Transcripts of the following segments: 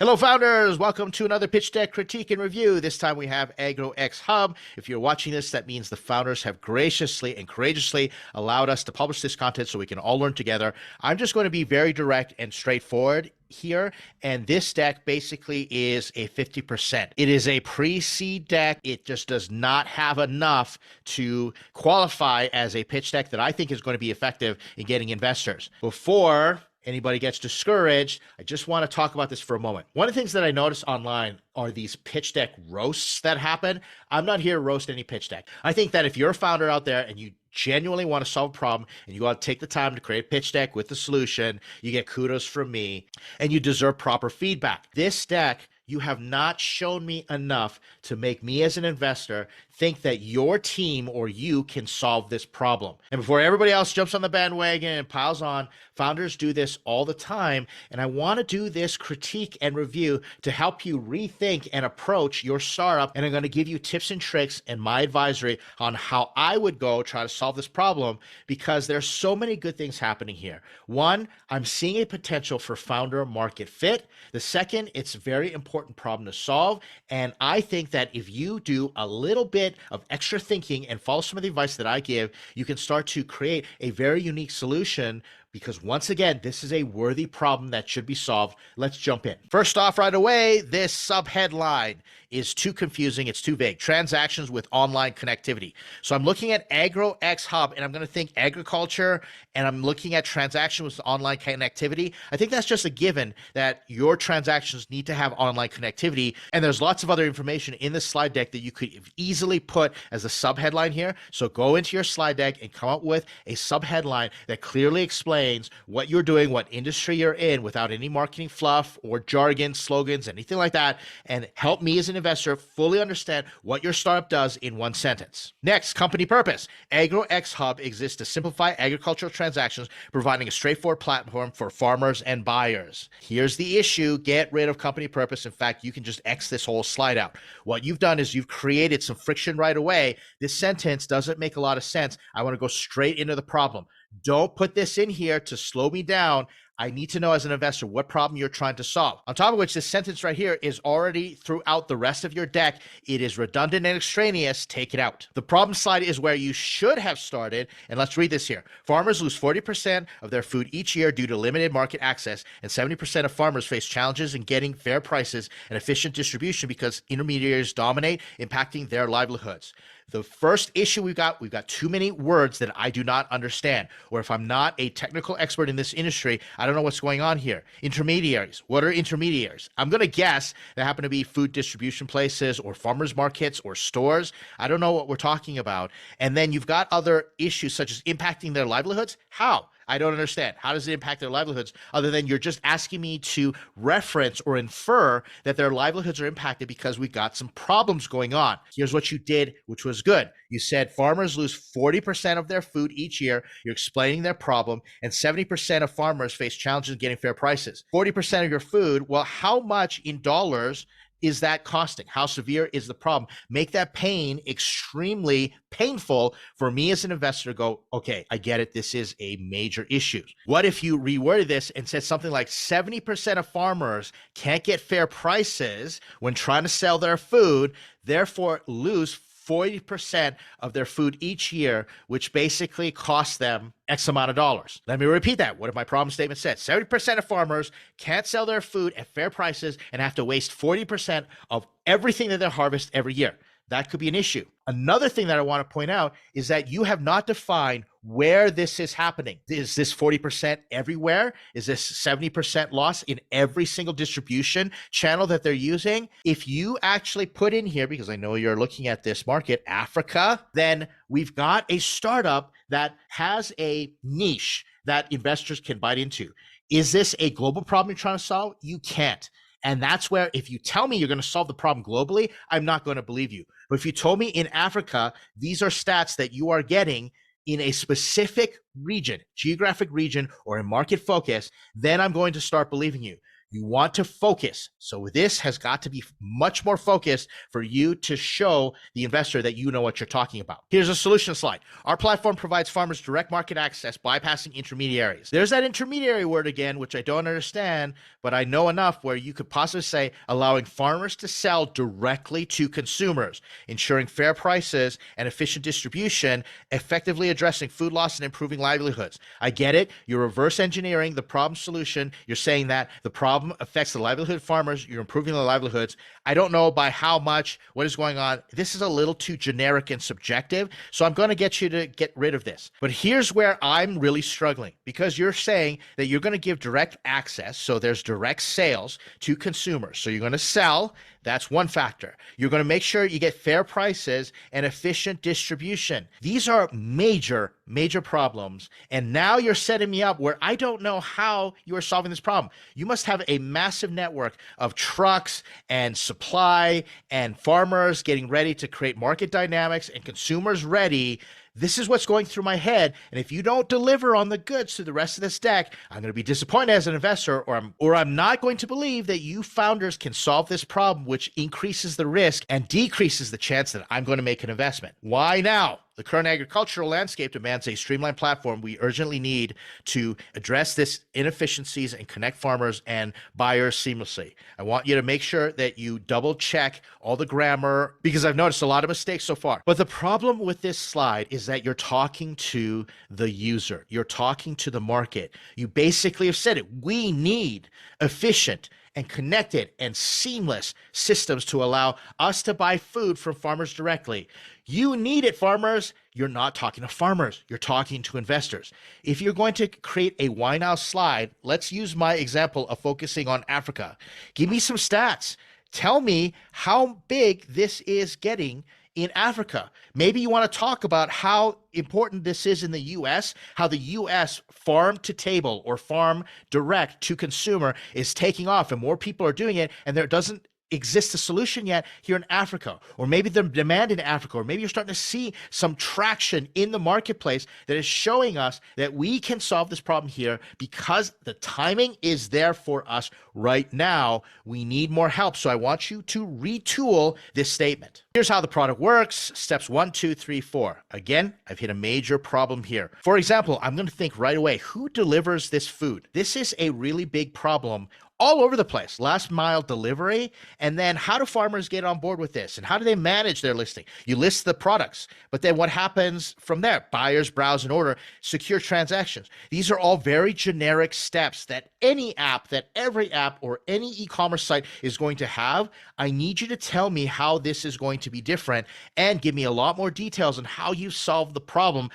Hello, founders. Welcome to another pitch deck critique and review. This time we have AgroX Hub. If you're watching this, that means the founders have graciously and courageously allowed us to publish this content so we can all learn together. I'm just going to be very direct and straightforward here, and this deck basically is a 50%. It is a pre-seed deck. It just does not have enough to qualify as a pitch deck that I think is going to be effective in getting investors. Before anybody gets discouraged, I just want to talk about this for a moment. One of the things that I notice online are these pitch deck roasts that happen. I'm not here to roast any pitch deck. I think that if you're a founder out there and you genuinely want to solve a problem and you want to take the time to create a pitch deck with the solution, you get kudos from me and you deserve proper feedback. This deck, you have not shown me enough to make me as an investor think that your team or you can solve this problem. And before everybody else jumps on the bandwagon and piles on, founders do this all the time. And I want to do this critique and review to help you rethink and approach your startup. And I'm going to give you tips and tricks and my advisory on how I would go try to solve this problem, because there's so many good things happening here. One, I'm seeing a potential for founder market fit. The second, it's a very important problem to solve. And I think that if you do a little bit of extra thinking and follow some of the advice that I give, you can start to create a very unique solution, because once again, this is a worthy problem that should be solved. Let's jump in. First off, right away, this subheadline is too confusing. It's too vague. Transactions with online connectivity. So I'm looking at AgroX Hub and I'm going to think agriculture, and I'm looking at transactions with online connectivity. I think that's just a given that your transactions need to have online connectivity. And there's lots of other information in the slide deck that you could easily put as a subheadline here. So go into your slide deck and come up with a subheadline that clearly explains what you're doing, what industry you're in, without any marketing fluff or jargon, slogans, anything like that, and help me as an investor fully understand what your startup does in one sentence. Next, company purpose. AgroX Hub exists to simplify agricultural transactions, providing a straightforward platform for farmers and buyers. Here's the issue. Get rid of company purpose. In fact, you can just X this whole slide out. What you've done is you've created some friction right away. This sentence doesn't make a lot of sense. I want to go straight into the problem. Don't put this in here to slow me down. I need to know as an investor what problem you're trying to solve. On top of which, this sentence right here is already throughout the rest of your deck. It is redundant and extraneous. Take it out. The problem slide is where you should have started. And let's read this here. Farmers lose 40% of their food each year due to limited market access, and 70% of farmers face challenges in getting fair prices and efficient distribution because intermediaries dominate, impacting their livelihoods. The first issue we've got too many words that I do not understand, or if I'm not a technical expert in this industry, I don't know what's going on here. Intermediaries. What are intermediaries? I'm going to guess they happen to be food distribution places or farmers markets or stores. I don't know what we're talking about. And then you've got other issues such as impacting their livelihoods. How? I don't understand. How does it impact their livelihoods other than you're just asking me to reference or infer that their livelihoods are impacted because we got some problems going on? Here's what you did, which was good. You said farmers lose 40% of their food each year. You're explaining their problem, and 70% of farmers face challenges in getting fair prices. 40% of your food, well, how much in dollars is that costing? How severe is the problem? Make that pain extremely painful for me as an investor to go, okay, I get it. This is a major issue. What if you reworded this and said something like 70% of farmers can't get fair prices when trying to sell their food, therefore lose 40% of their food each year, which basically costs them X amount of dollars. Let me repeat that. What if my problem statement said 70% of farmers can't sell their food at fair prices and have to waste 40% of everything that they harvest every year? That could be an issue. Another thing that I want to point out is that you have not defined where this is happening. Is this 40% everywhere? Is this 70% loss in every single distribution channel that they're using? If you actually put in here, because I know you're looking at this market, Africa, then we've got a startup that has a niche that investors can bite into. Is this a global problem you're trying to solve? You can't. And that's where if you tell me you're going to solve the problem globally, I'm not going to believe you. But if you told me in Africa, these are stats that you are getting in a specific region, geographic region, or a market focus, then I'm going to start believing you. You want to focus. So this has got to be much more focused for you to show the investor that you know what you're talking about. Here's a solution slide. Our platform provides farmers direct market access, bypassing intermediaries. There's that intermediary word again, which I don't understand, but I know enough where you could possibly say allowing farmers to sell directly to consumers, ensuring fair prices and efficient distribution, effectively addressing food loss and improving livelihoods. I get it. You're reverse engineering the problem solution. You're saying that the problem affects the livelihood of farmers. You're improving their livelihoods. I don't know by how much, what is going on. This is a little too generic and subjective. So I'm going to get you to get rid of this. But here's where I'm really struggling, because you're saying that you're going to give direct access. So there's direct sales to consumers. So you're going to sell. That's one factor. You're going to make sure you get fair prices and efficient distribution. These are major, major problems. And now you're setting me up where I don't know how you are solving this problem. You must have a massive network of trucks and supply and farmers getting ready to create market dynamics and consumers ready. This is what's going through my head. And if you don't deliver on the goods to the rest of this deck, I'm going to be disappointed as an investor, or I'm not going to believe that you founders can solve this problem, which increases the risk and decreases the chance that I'm going to make an investment. Why now? The current agricultural landscape demands a streamlined platform. We urgently need to address this inefficiencies and connect farmers and buyers seamlessly. I want you to make sure that you double check all the grammar, because I've noticed a lot of mistakes so far. But the problem with this slide is that you're talking to the user. You're talking to the market. You basically have said it. We need efficient and connected and seamless systems to allow us to buy food from farmers directly. You need it, farmers. You're not talking to farmers. You're talking to investors. If you're going to create a why now slide, let's use my example of focusing on Africa. Give me some stats. Tell me how big this is getting in Africa. Maybe you want to talk about how important this is in the US, how the US farm to table or farm direct to consumer is taking off and more people are doing it, and there doesn't exist a solution yet here in Africa, or maybe the demand in Africa, or maybe you're starting to see some traction in the marketplace that is showing us that we can solve this problem here because the timing is there for us right now. We need more help. So I want you to retool this statement. Here's how the product works. Steps 1, 2, 3, 4. Again, I've hit a major problem here. For example, I'm going to think right away, who delivers this food? This is a really big problem all over the place. Last mile delivery. And then how do farmers get on board with this? And how do they manage their listing? You list the products, but then what happens from there? Buyers browse and order, secure transactions. These are all very generic steps that any app, that every app or any e-commerce site is going to have. I need you to tell me how this is going to be different and give me a lot more details on how you solve the problem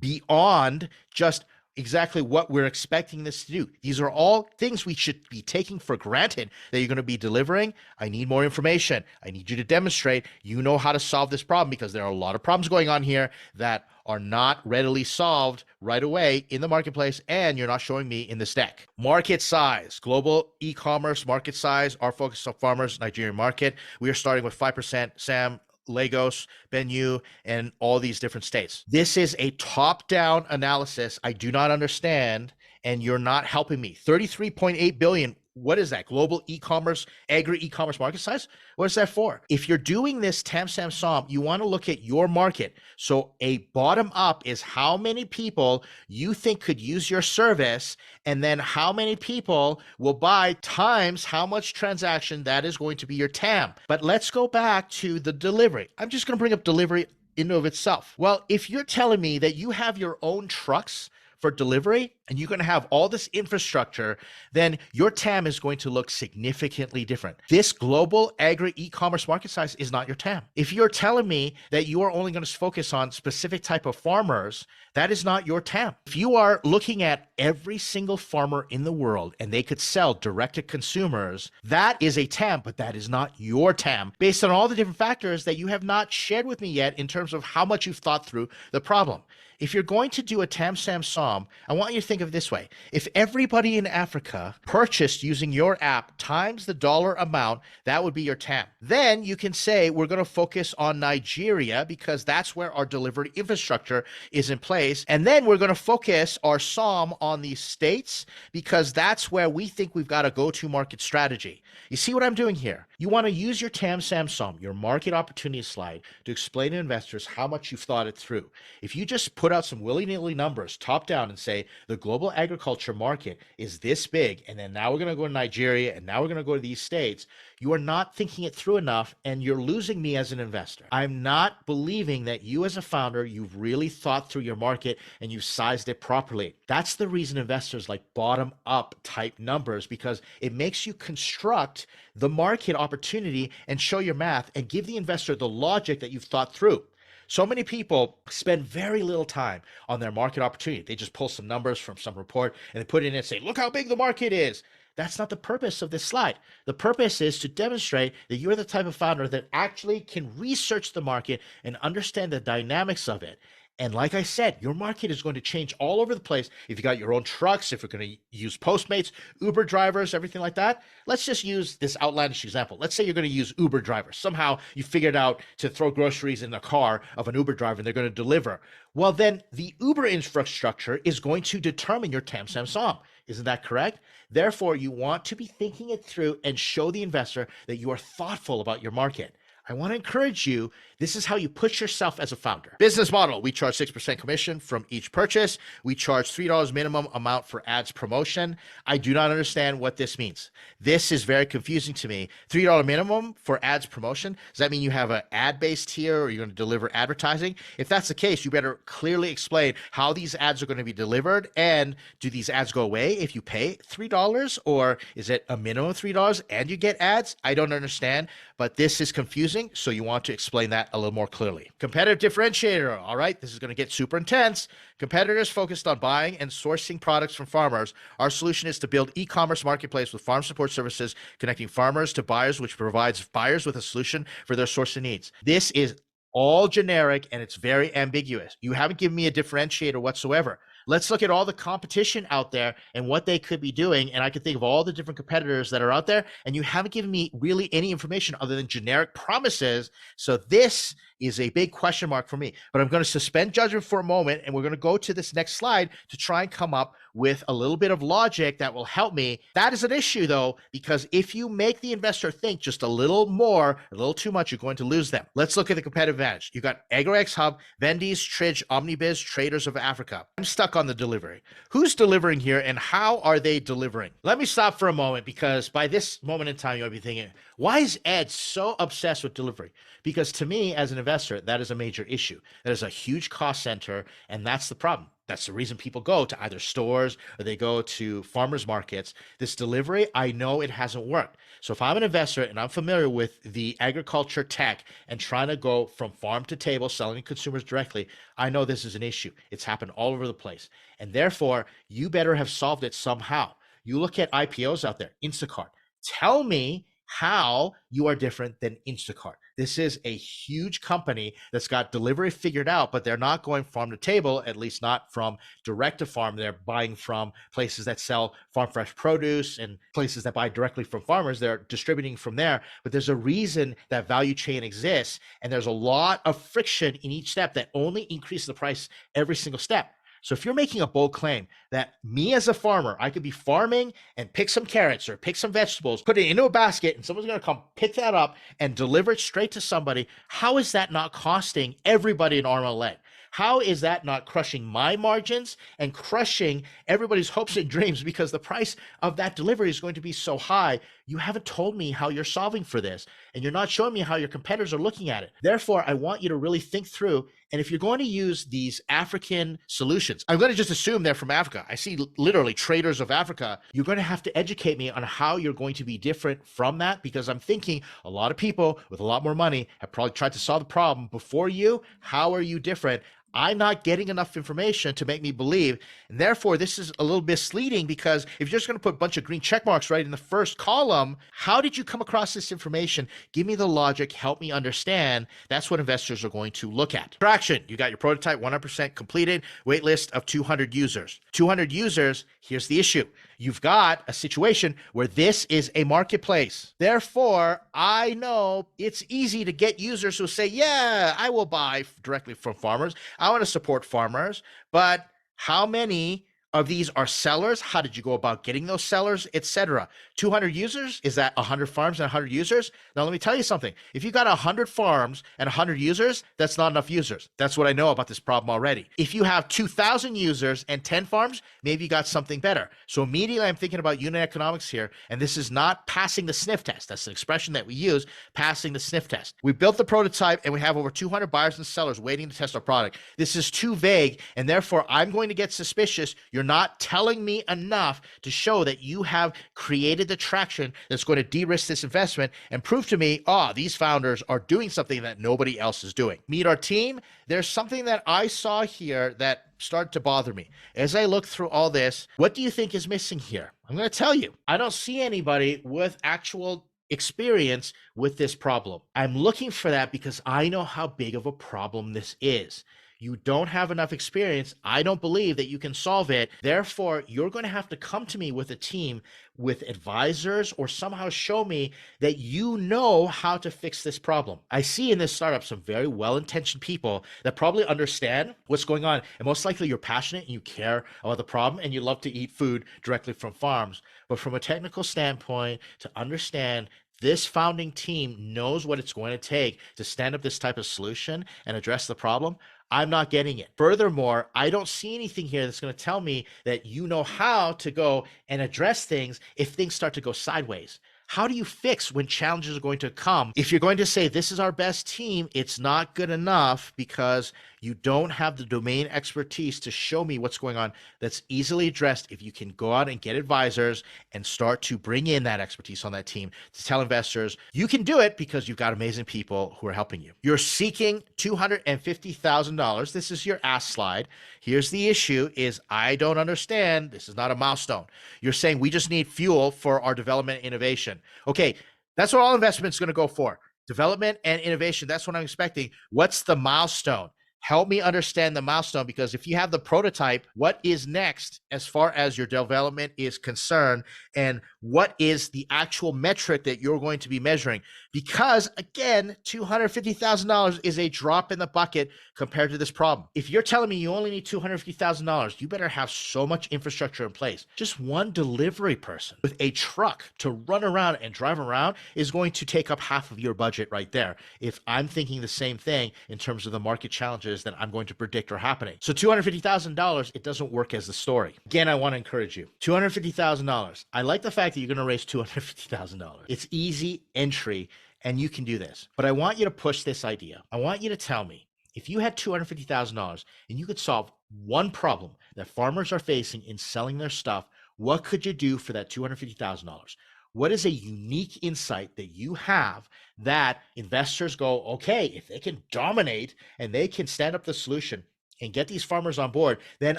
beyond just exactly what we're expecting this to do. These are all things we should be taking for granted that you're going to be delivering. I need more information. I need you to demonstrate you know how to solve this problem, because there are a lot of problems going on here that are not readily solved right away in the marketplace, and you're not showing me in this deck. Market size, global e-commerce market size, our focus on farmers, Nigerian market. We are starting with 5%, Sam, Lagos, Benue, and all these different states. This is a top-down analysis I do not understand, and you're not helping me. 33.8 billion. What is that? Global e-commerce, agri e-commerce market size? What is that for? If you're doing this TAM, SAM, SOM, you want to look at your market. So a bottom up is how many people you think could use your service, and then how many people will buy times how much transaction. That is going to be your TAM. But let's go back to the delivery. I'm just going to bring up delivery in and of itself. Well, if you're telling me that you have your own trucks for delivery and you're going to have all this infrastructure, then your TAM is going to look significantly different. This global agri e-commerce market size is not your TAM. If you're telling me that you are only going to focus on specific type of farmers, that is not your TAM. If you are looking at every single farmer in the world and they could sell direct to consumers, that is a TAM, but that is not your TAM based on all the different factors that you have not shared with me yet in terms of how much you've thought through the problem. If you're going to do a TAM, SAM, SOM, I want you to think think of it this way. If everybody in Africa purchased using your app times the dollar amount, that would be your TAM. Then you can say, we're going to focus on Nigeria because that's where our delivery infrastructure is in place. And then we're going to focus our SOM on the states because that's where we think we've got a go-to market strategy. You see what I'm doing here? You want to use your TAM, SAM, SOM, your market opportunity slide, to explain to investors how much you've thought it through. If you just put out some willy-nilly numbers top down and say the global agriculture market is this big, and then now we're going to go to Nigeria, and now we're going to go to these states, you are not thinking it through enough, and you're losing me as an investor. I'm not believing that you as a founder, you've really thought through your market and you've sized it properly. That's the reason investors like bottom up type numbers, because it makes you construct the market opportunity and show your math and give the investor the logic that you've thought through. So many people spend very little time on their market opportunity. They just pull some numbers from some report and they put it in and say, look how big the market is. That's not the purpose of this slide. The purpose is to demonstrate that you're the type of founder that actually can research the market and understand the dynamics of it. And like I said, your market is going to change all over the place. If you got your own trucks, if you're going to use Postmates, Uber drivers, everything like that. Let's just use this outlandish example. Let's say you're going to use Uber drivers. Somehow you figured out to throw groceries in the car of an Uber driver and they're going to deliver. Well, then the Uber infrastructure is going to determine your TAM, SAM, SOM. Isn't that correct? Therefore, you want to be thinking it through and show the investor that you are thoughtful about your market. I want to encourage you. This is how you push yourself as a founder. Business model. We charge 6% commission from each purchase. We charge $3 minimum amount for ads promotion. I do not understand what this means. This is very confusing to me. $3 minimum for ads promotion. Does that mean you have an ad-based tier or you're going to deliver advertising? If that's the case, you better clearly explain how these ads are going to be delivered. And do these ads go away if you pay $3, or is it a minimum of $3 and you get ads? I don't understand, but this is confusing. So you want to explain that a little more clearly. Competitive differentiator. All right, this is going to get super intense. Competitors focused on buying and sourcing products from farmers. Our solution is to build e-commerce marketplace with farm support services, connecting farmers to buyers, which provides buyers with a solution for their sourcing needs. This is all generic and it's very ambiguous. You haven't given me a differentiator whatsoever. Let's look at all the competition out there and what they could be doing. And I can think of all the different competitors that are out there, and you haven't given me really any information other than generic promises. So this is a big question mark for me, but I'm going to suspend judgment for a moment. And we're going to go to this next slide to try and come up with a little bit of logic that will help me. That is an issue though, because if you make the investor think just a little more, a little too much, you're going to lose them. Let's look at the competitive advantage. You've got AgroX Hub, Vendees, Tridge, OmniBiz, Traders of Africa. I'm stuck on the delivery. Who's delivering here and how are they delivering? Let me stop for a moment, because by this moment in time, you might be thinking, why is Ed so obsessed with delivery? Because to me, as an investor, that is a major issue. That is a huge cost center, and that's the problem. That's the reason people go to either stores or they go to farmers markets. This delivery, I know it hasn't worked. So if I'm an investor and I'm familiar with the agriculture tech and trying to go from farm to table, selling to consumers directly, I know this is an issue. It's happened all over the place. And therefore, you better have solved it somehow. You look at IPOs out there, Instacart. Tell me how you are different than Instacart. This is a huge company that's got delivery figured out, but they're not going farm to table, at least not from direct to farm. They're buying from places that sell farm fresh produce and places that buy directly from farmers. They're distributing from there, but there's a reason that value chain exists. And there's a lot of friction in each step that only increases the price every single step. So if you're making a bold claim that me as a farmer, I could be farming and pick some carrots or pick some vegetables, put it into a basket, and someone's going to come pick that up and deliver it straight to somebody, how is that not costing everybody an arm and a leg? How is that not crushing my margins and crushing everybody's hopes and dreams, because the price of that delivery is going to be so high? You haven't told me how you're solving for this, and you're not showing me how your competitors are looking at it. Therefore, I want you to really think through. And if you're going to use these African solutions, I'm going to just assume they're from Africa. I see literally Traders of Africa. You're going to have to educate me on how you're going to be different from that, because I'm thinking a lot of people with a lot more money have probably tried to solve the problem before you. How are you different? I'm not getting enough information to make me believe. And therefore, this is a little misleading because if you're just going to put a bunch of green check marks right in the first column, how did you come across this information? Give me the logic, help me understand. That's what investors are going to look at. Traction, you got your prototype 100% completed, wait list of 200 users. 200 users, here's the issue. You've got a situation where this is a marketplace. Therefore, I know it's easy to get users who say, yeah, I will buy directly from farmers. I want to support farmers, but how many of these are sellers? How did you go about getting those sellers, etc.? 200 users, is that 100 farms and 100 users? Now, let me tell you something. If you got 100 farms and 100 users, that's not enough users. That's what I know about this problem already. If you have 2,000 users and 10 farms, maybe you got something better. So immediately I'm thinking about unit economics here, and this is not passing the sniff test. That's an expression that we use, passing the sniff test. We built the prototype and we have over 200 buyers and sellers waiting to test our product. This is too vague, and therefore I'm going to get suspicious. You're not telling me enough to show that you have created the traction that's going to de-risk this investment and prove to me, these founders are doing something that nobody else is doing. Meet our team. There's something that I saw here that started to bother me. As I look through all this, what do you think is missing here? I'm going to tell you. I don't see anybody with actual experience with this problem. I'm looking for that because I know how big of a problem this is. You don't have enough experience. I don't believe that you can solve it. Therefore, you're going to have to come to me with a team, with advisors, or somehow show me that you know how to fix this problem. I see in this startup some very well-intentioned people that probably understand what's going on. And most likely you're passionate and you care about the problem and you love to eat food directly from farms. But from a technical standpoint, to understand this founding team knows what it's going to take to stand up this type of solution and address the problem, I'm not getting it. Furthermore, I don't see anything here that's going to tell me that you know how to go and address things if things start to go sideways. How do you fix when challenges are going to come? If you're going to say, this is our best team, it's not good enough because you don't have the domain expertise to show me what's going on. That's easily addressed if you can go out and get advisors and start to bring in that expertise on that team to tell investors you can do it because you've got amazing people who are helping you. You're seeking $250,000. This is your ask slide. Here's the issue is I don't understand. This is not a milestone. You're saying we just need fuel for our development and innovation. Okay, that's what all investment is going to go for. Development and innovation. That's what I'm expecting. What's the milestone? Help me understand the milestone, because if you have the prototype, what is next as far as your development is concerned, and what is the actual metric that you're going to be measuring? Because again, $250,000 is a drop in the bucket compared to this problem. If you're telling me you only need $250,000, you better have so much infrastructure in place. Just one delivery person with a truck to run around and drive around is going to take up half of your budget right there. If I'm thinking the same thing in terms of the market challenges that I'm going to predict are happening. So $250,000, it doesn't work as the story. Again, I want to encourage you. $250,000. I like the fact that you're going to raise $250,000. It's easy entry and you can do this. But I want you to push this idea. I want you to tell me, if you had $250,000 and you could solve one problem that farmers are facing in selling their stuff, what could you do for that $250,000? What is a unique insight that you have that investors go, okay, if they can dominate and they can stand up the solution and get these farmers on board, then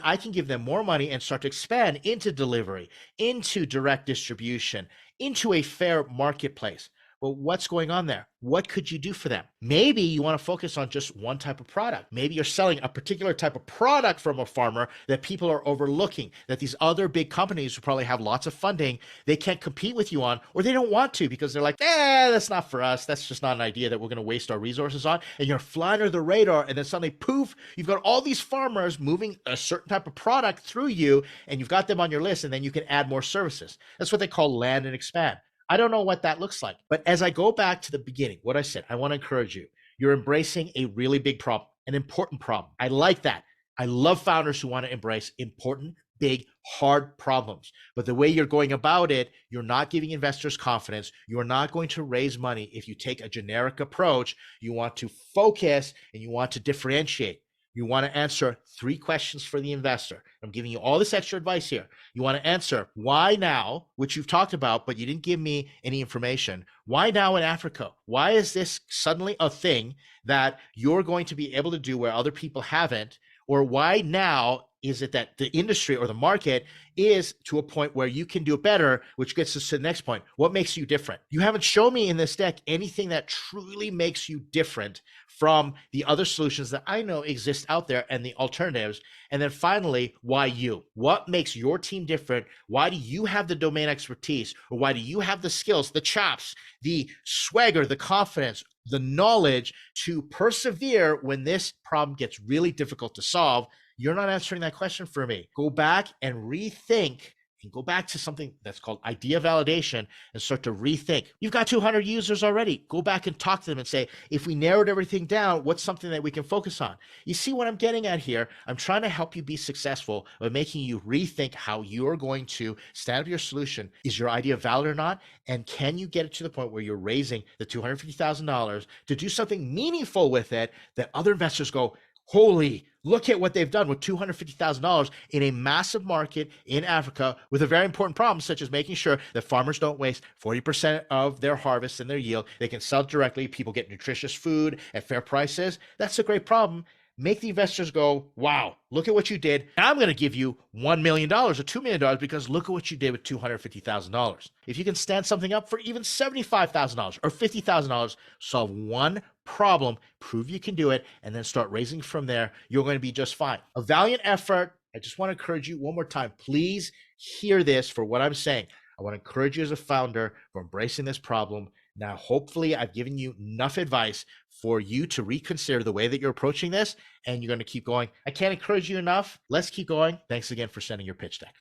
I can give them more money and start to expand into delivery, into direct distribution, into a fair marketplace. Well, what's going on there? What could you do for them? Maybe you want to focus on just one type of product. Maybe you're selling a particular type of product from a farmer that people are overlooking, that these other big companies who probably have lots of funding, they can't compete with you on, or they don't want to because they're like, that's not for us. That's just not an idea that we're going to waste our resources on. And you're flying under the radar, and then suddenly, poof, you've got all these farmers moving a certain type of product through you, and you've got them on your list, and then you can add more services. That's what they call land and expand. I don't know what that looks like. But as I go back to the beginning, what I said, I want to encourage you. You're embracing a really big problem, an important problem. I like that. I love founders who want to embrace important, big, hard problems. But the way you're going about it, you're not giving investors confidence. You're not going to raise money if you take a generic approach. You want to focus and you want to differentiate. You want to answer 3 questions for the investor. I'm giving you all this extra advice here. You want to answer why now, which you've talked about, but you didn't give me any information. Why now in Africa? Why is this suddenly a thing that you're going to be able to do where other people haven't? Or why now is it that the industry or the market is to a point where you can do it better, which gets us to the next point. What makes you different? You haven't shown me in this deck anything that truly makes you different from the other solutions that I know exist out there and the alternatives. And then finally, why you? What makes your team different? Why do you have the domain expertise? Or why do you have the skills, the chops, the swagger, the confidence, the knowledge to persevere when this problem gets really difficult to solve? You're not answering that question for me. Go back and rethink and go back to something that's called idea validation and start to rethink. You've got 200 users already. Go back and talk to them and say, if we narrowed everything down, what's something that we can focus on? You see what I'm getting at here? I'm trying to help you be successful by making you rethink how you're going to stand up your solution. Is your idea valid or not? And can you get it to the point where you're raising the $250,000 to do something meaningful with it that other investors go, holy, look at what they've done with $250,000 in a massive market in Africa with a very important problem, such as making sure that farmers don't waste 40% of their harvest and their yield. They can sell directly. People get nutritious food at fair prices. That's a great problem. Make the investors go, wow, look at what you did. I'm going to give you $1 million or $2 million because look at what you did with $250,000. If you can stand something up for even $75,000 or $50,000, solve one problem, prove you can do it, and then start raising from there, you're going to be just fine. A valiant effort. I just want to encourage you one more time. Please hear this for what I'm saying. I want to encourage you as a founder for embracing this problem. Now, hopefully, I've given you enough advice for you to reconsider the way that you're approaching this, and you're going to keep going. I can't encourage you enough. Let's keep going. Thanks again for sending your pitch deck.